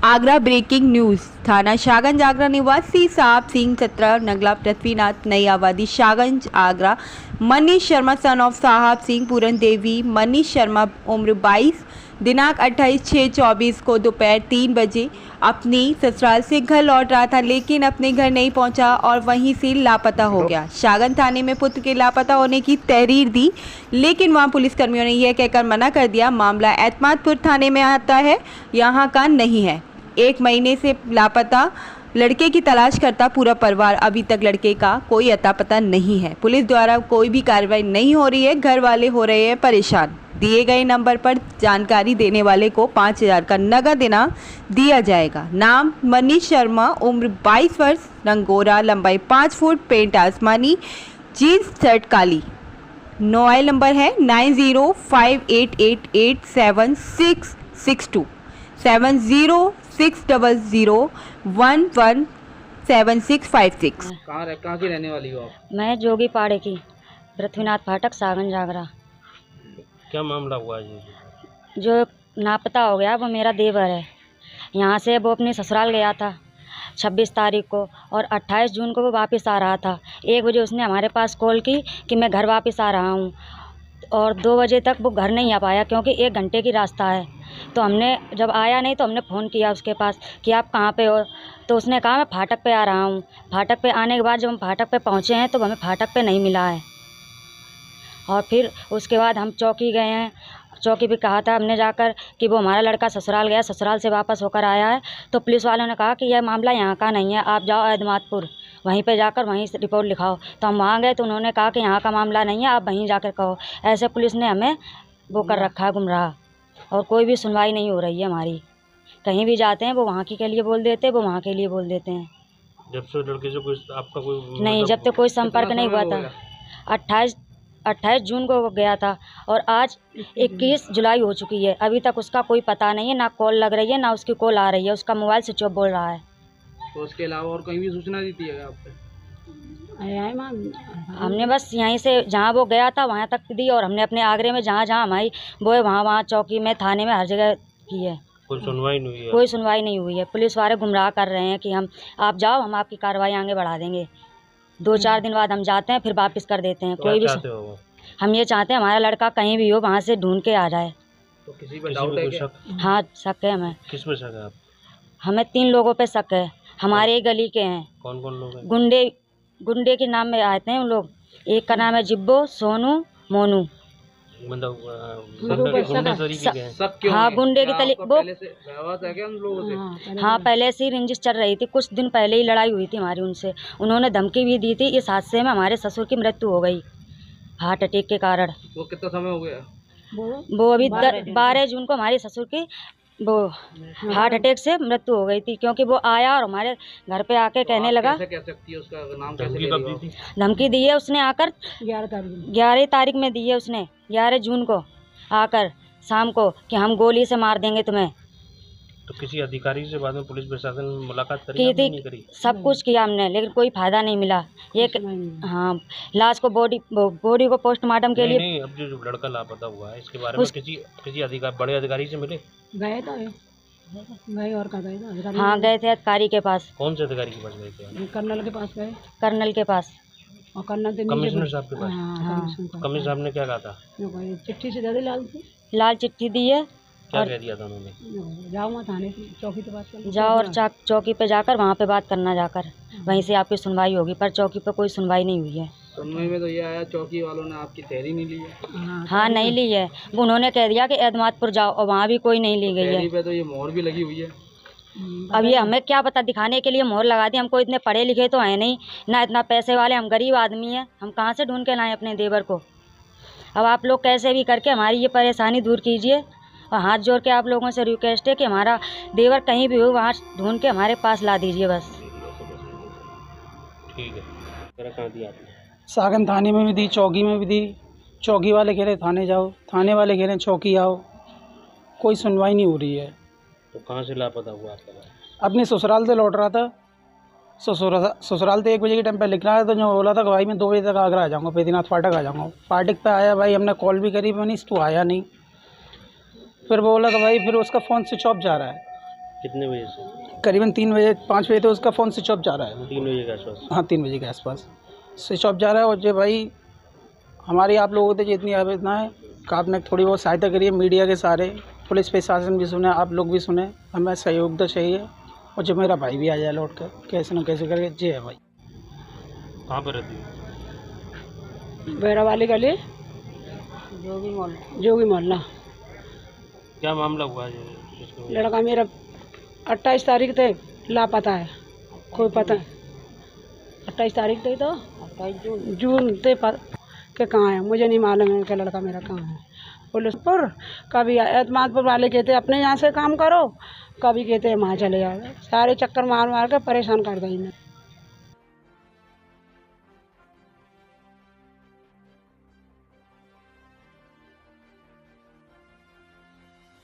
Agra breaking news. थाना शाहगंज आगरा निवासी साहब सिंह 17 नगला पृथ्वीनाथ नई आबादी शाहगंज आगरा मनीष शर्मा सन ऑफ साहब सिंह पूरन देवी मनीष शर्मा उम्र 22 दिनांक 28/6/24 को दोपहर 3 बजे अपनी ससुराल से घर लौट रहा था, लेकिन अपने घर नहीं पहुंचा और वहीं से लापता हो गया। शाहगंज थाने में पुत्र के लापता होने की तहरीर दी, लेकिन वहां पुलिसकर्मियों ने यह कहकर मना कर दिया मामला एतमादपुर थाने में आता है, यहां का नहीं है। 1 महीने से लापता लड़के की तलाश करता पूरा परिवार, अभी तक लड़के का कोई अता पता नहीं है। पुलिस द्वारा कोई भी कार्रवाई नहीं हो रही है, घर वाले हो रहे हैं परेशान। दिए गए नंबर पर जानकारी देने वाले को 5000 का नगद इनाम दिया जाएगा। नाम मनीष शर्मा, उम्र 22 वर्ष, रंग गोरा, लंबाई 5 फुट, पेंट आसमानी, जीन्स शर्ट काली। मोबाइल नंबर है 9058887662 7060011756। कहाँ की रहने वाली हो आप? मैं जोगी पाड़े की, पृथ्वीनाथ फाटक शाहगंज आगरा। क्या मामला हुआ जी? जो लापता हो गया वो मेरा देवर है। यहाँ से वो अपने ससुराल गया था 26 तारीख को और 28 जून को वो वापस आ रहा था। 1 बजे उसने हमारे पास कॉल की कि मैं घर वापस आ रहा हूँ, और 2 बजे तक वो घर नहीं आ पाया क्योंकि 1 घंटे की रास्ता है। तो हमने जब आया नहीं तो हमने फ़ोन किया उसके पास कि आप कहाँ पे हो, तो उसने कहा मैं फाटक पे आ रहा हूँ। फाटक पे आने के बाद जब हम फाटक पे पहुँचे हैं तो हमें फाटक पे नहीं मिला है, और फिर उसके बाद हम चौकी गए हैं। चौकी पे कहा था हमने जाकर कि वो हमारा लड़का ससुराल गया, ससुराल से वापस होकर आया है। तो पुलिस वालों ने कहा कि यह मामला यहाँ का नहीं है, आप जाओ एतमादपुर, वहीं पे जाकर वहीं से रिपोर्ट लिखाओ। तो हम वहाँ गए तो उन्होंने कहा कि यहाँ का मामला नहीं है, आप वहीं जाकर कहो। ऐसे पुलिस ने हमें वो कर रखा है गुमराह, और कोई भी सुनवाई नहीं हो रही है हमारी। कहीं भी जाते हैं वो वहाँ के लिए बोल देते हैं, वो वहाँ के लिए बोल देते हैं। जब से लड़के से कोई आपका कोई नहीं, जब तक कोई संपर्क नहीं हुआ था। 28 जून को वो गया था और आज 21 जुलाई हो चुकी है, अभी तक उसका कोई पता नहीं है, ना कॉल लग रही है ना उसकी कॉल आ रही है, उसका मोबाइल स्विच ऑफ बोल रहा है। तो उसके अलावा और कहीं भी सूचना दी थी आपने? हमने बस यहीं से जहाँ वो गया था वहाँ तक दी, और हमने अपने आगरे में जहाँ जहाँ हमारी वो है वहाँ चौकी में, थाने में, हर जगह की है। कोई सुनवाई नहीं हुई है? कोई सुनवाई नहीं हुई है। पुलिस वाले गुमराह कर रहे हैं कि आप जाओ, हम आपकी कार्रवाई आगे बढ़ा देंगे। 2-4 दिन बाद हम जाते हैं, फिर वापस कर देते हैं। तो कोई भी हम ये चाहते हैं हमारा लड़का कहीं भी हो वहाँ से ढूंढ के आ जाए। तो किसी पे डाउट है क्या? हाँ, शक है हमें। किस पे शक है आप? हमें 3 लोगों पे शक है, हमारे ही गली के हैं। कौन कौन लोग हैं? गुंडे के नाम में आते हैं उन लोग। एक का नाम है जिब्बो, सोनू, मोनू। मतलब हाँ, गुंडे की तली वो। पहले से व्यवहार है क्या उन लोगों से? हाँ, पहले से ही रंजिश चल रही थी, कुछ दिन पहले ही लड़ाई हुई थी हमारी उनसे। उन्होंने धमकी भी दी थी। इस हादसे में हमारे ससुर की मृत्यु हो गई हार्ट अटैक के कारण। वो कितना समय हो गया? वो अभी 12 जून को हमारे ससुर की वो हार्ट अटैक से मृत्यु हो गई थी, क्योंकि वो आया और हमारे घर पे आके कहने लगा। कह सकती है उसका नाम? कैसे धमकी दी है उसने आकर 11 तारीख में दी है उसने, 11 जून को आकर शाम को, कि हम गोली से मार देंगे तुम्हें। तो किसी अधिकारी से बाद में पुलिस प्रशासन में मुलाकात करी नहीं करी? सब कुछ किया हमने, लेकिन कोई फायदा नहीं मिला। ये हाँ, लाश को बॉडी को पोस्टमार्टम के लिए। नहीं, अब जो लड़का लापता हुआ है इसके बारे में किसी अधिकारी, बड़े अधिकारी से मिले? गए तो गए और का गए थे। हाँ, गए थे अधिकारी के पास। कौन से अधिकारी के पास गए थे? कर्नल के पास गए। कर्नल के पास और कमिश्नर साहब के पास। कमिश्नर साहब ने क्या कहा था? चिट्ठी से ज़्यादा लाल चिट्ठी दी है। क्या कह दिया था उन्होंने? जाओ वहाँ थाने चौकी पे बात करना, जाओ और चौकी पे जाकर वहाँ पे बात करना, जाकर वहीं से आपकी सुनवाई होगी। पर चौकी पे कोई सुनवाई नहीं हुई है। सुनवाई में तो ये आया चौकी वालों ने आपकी तहरीर नहीं ली है। हाँ, नहीं ली है। उन्होंने कह दिया कि एतमादपुर जाओ, और वहाँ भी कोई नहीं ली गई है। पे तो ये मोहर भी लगी हुई है। अब ये हमें क्या पता, दिखाने के लिए मोहर लगा दी। हमको इतने पढ़े लिखे तो हैं नहीं, ना इतना पैसे वाले, हम गरीब आदमी हैं। हम कहाँ से ढूंढ के लाएं अपने देवर को? अब आप लोग कैसे भी करके हमारी ये परेशानी दूर कीजिए, और हाथ जोड़ के आप लोगों से रिक्वेस्ट है कि हमारा देवर कहीं भी हो वहाँ ढूंढ के हमारे पास ला दीजिए बस। ठीक है। कहाँ दिया आपने? शाहगंज थाने में भी दी, चौकी में भी दी। चौकी वाले कह रहे थाने जाओ, थाने वाले कह रहे चौकी आओ, कोई सुनवाई नहीं हो रही है। तो कहाँ से लापता हुआ आपका? अपने ससुराल से लौट रहा था। ससुराल से 1 बजे के टाइम पे लिख रहा है, तो जो बोला था कि भाई मैं 2 बजे तक आगरा आ जाऊँगा, पृथ्वीनाथ फाटक आ जाऊँगा। फाटक पे आया भाई, हमने कॉल भी करी, मनीष तू आया नहीं। फिर बोला कि भाई फिर उसका फ़ोन स्विच ऑफ जा रहा है। कितने बजे से? करीबन 3 बजे 5 बजे तो उसका फ़ोन स्विच ऑफ जा रहा है। 3 बजे के आसपास। हाँ 3 बजे के आसपास स्विच ऑफ जा रहा है। और जो भाई हमारी आप लोगों से जितनी आवेदना है कि आपने थोड़ी बहुत सहायता करिए, मीडिया के सारे, पुलिस प्रशासन भी सुने, आप लोग भी सुने, हमें सहयोग तो चाहिए। और जो मेरा भाई भी आ जाए लौट कर कैसे न कैसे करके। जी है भाई। कहाँ पर रहती है? बैरा वाली गली, जोगी मोहल्ला। क्या मामला हुआ है जिसको? लड़का मेरा 28 तारीख थे लापता है, कोई पता 28 तारीख थे तो 28 जून थे के कहाँ है मुझे नहीं मालूम है कि लड़का मेरा कहाँ है। पुलिस पर कभी एतमादपुर वाले कहते अपने यहाँ से काम करो, कभी कहते वहाँ चले जाओ, सारे चक्कर मार मार कर परेशान कर देंगे।